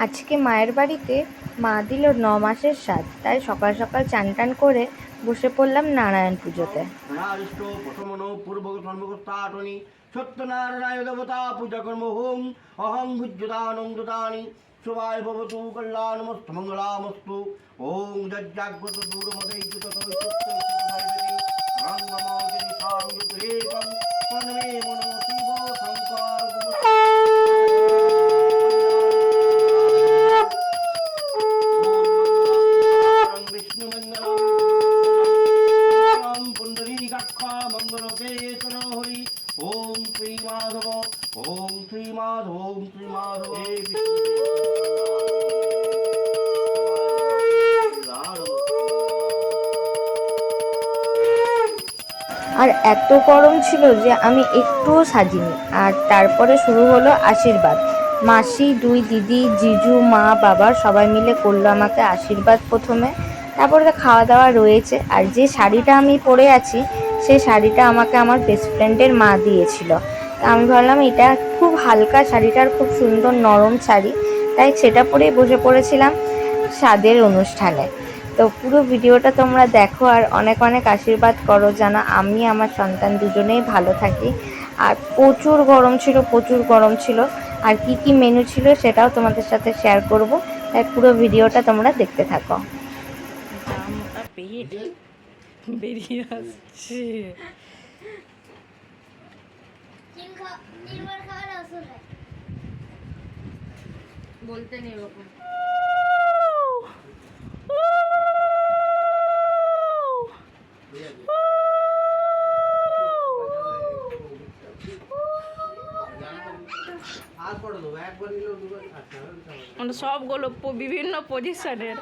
আজকে মায়ের বাড়িতে মা দিল ৯ মাসের স্বাদ, তাই সকাল সকাল চান টান করে বসে পড়লাম নারায়ণ পুজোতে। সত্যনারায়ণ দেবতা পূজা কর্ম হোম অহং ভুজ্যদানং দদানি সবাই ভবতু কল্যাণমস্তু মঙ্গলামস্তু ওম যজ্জাগ্রত দূরমদৈতু ততো ओम श्री माधव ओम श्री माधव ओम श्री माधव আর এত গরম ছিল যে আমি একটুও সাজিনি। আর তারপরে শুরু হলো আশীর্বাদ। মাসি, দুই দিদি, জিজু, মা, বাবা সবাই মিলে করলো আমাকে আশীর্বাদ প্রথমে। তারপরে খাওয়া দাওয়া রয়েছে। আর যে শাড়িটা আমি পরে আছি সেই শাড়িটা আমাকে আমার বেস্ট ফ্রেন্ডের মা দিয়েছিল। তা আমি ভাবলাম এটা খুব হালকা শাড়িটার, খুব সুন্দর নরম শাড়ি, তাই সেটা পরেই বসে পড়েছিলাম স্বাদের অনুষ্ঠানে। তো পুরো ভিডিওটা তোমরা দেখো আর অনেক অনেক আশীর্বাদ করো যেন আমি আমার সন্তান দুজনেই ভালো থাকি। আর প্রচুর গরম ছিল, প্রচুর গরম ছিল। আর কি কি মেনু ছিল সেটাও তোমাদের সাথে শেয়ার করব, তাই পুরো ভিডিওটা তোমরা দেখতে থাকো। বেরিয়ে আসছে বলতে নেই ওরকম। সবগুলো বিভিন্ন পজিশনের।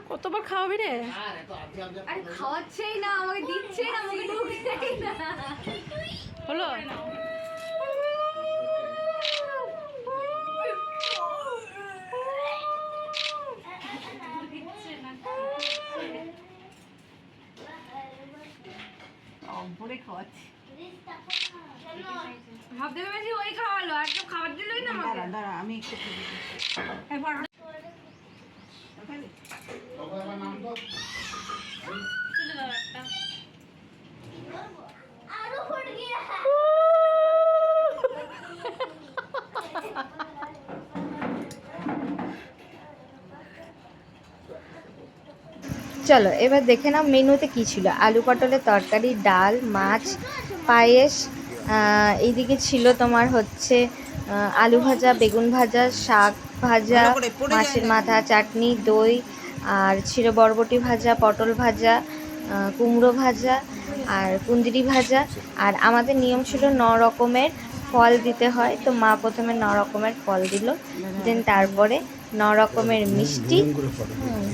কতবার খাওয়াবি রে? আরে খাওয়াচ্ছেই না, আমাকে দিচ্ছেই না, আমাকে ঢুকছেই না। হলো পরে খাওয়াচ্ছি, ভাবতে পেরেছি ওই খাওয়ালো, আর কেউ খাবার দিলই না আমাকে। দাঁড়া আমি একটু একবার তুলে দাও একটা। আরো ফুট গিয়া। চলো এবার দেখে নাও মেনুতে কি ছিল। আলু পটলের তরকারি, ডাল, মাছ, পায়েস, এইদিকে ছিল তোমার হচ্ছে আলু ভাজা, বেগুন ভাজা, শাক ভাজা, মাছের মাথা, চাটনি, দই, আর ছিল বরবটি ভাজা, পটল ভাজা, কুমড়ো ভাজা আর কুঁদরি ভাজা। আর আমাদের নিয়ম ছিল 9 রকমের ফল দিতে হয়, তো মা প্রথমে 9 রকমের ফল দিল, দেন তারপরে 9 রকমের মিষ্টি,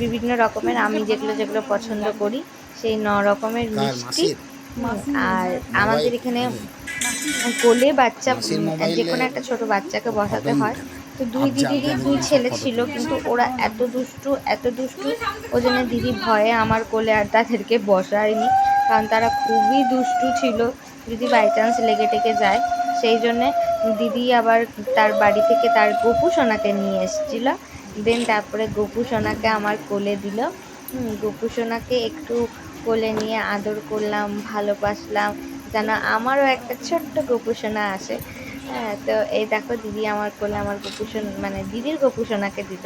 বিভিন্ন রকমের আমি যেগুলো যেগুলো পছন্দ করি সেই 9 রকমের মিষ্টি। আর আমাদের এখানে কোলে বাচ্চা, যে কোনো একটা ছোট বাচ্চাকে বসাতে হয়। তো দুই দিদিরই 2 ছেলে ছিল, কিন্তু ওরা এত দুষ্টু ওই জন্য দিদি ভয়ে আমার কোলে আর তাদেরকে বসায়নি, কারণ তারা খুবই দুষ্টু ছিল, যদি বাই চান্স লেগে টেগে যায়। সেই জন্যে দিদি আবার তার বাড়ি থেকে তার গপু সোনাকে নিয়ে এসেছিল। দেন তারপরে গপু সোনাকে আমার কোলে দিল। গপু সোনাকে একটু কোলে নিয়ে আদর করলাম, ভালোবাসলাম, যেন আমারও একটা ছোট্ট গপু সোনা আসে। হ্যাঁ, তো এই দেখো দিদি আমার কোলে আমার গপু সোনা, মানে দিদির গপু সোনাকে দিল।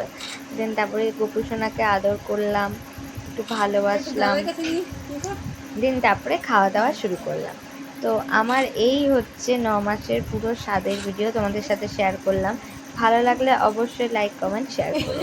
দেন তারপরে গপু সোনাকে আদর করলাম, একটু ভালোবাসলাম, দেন তারপরে খাওয়া দাওয়া শুরু করলাম। তো আমার এই হচ্ছে 9 মাসের পুরো স্বাদের ভিডিও তোমাদের সাথে শেয়ার করলাম। ভালো লাগলে অবশ্যই লাইক, কমেন্ট, শেয়ার করো।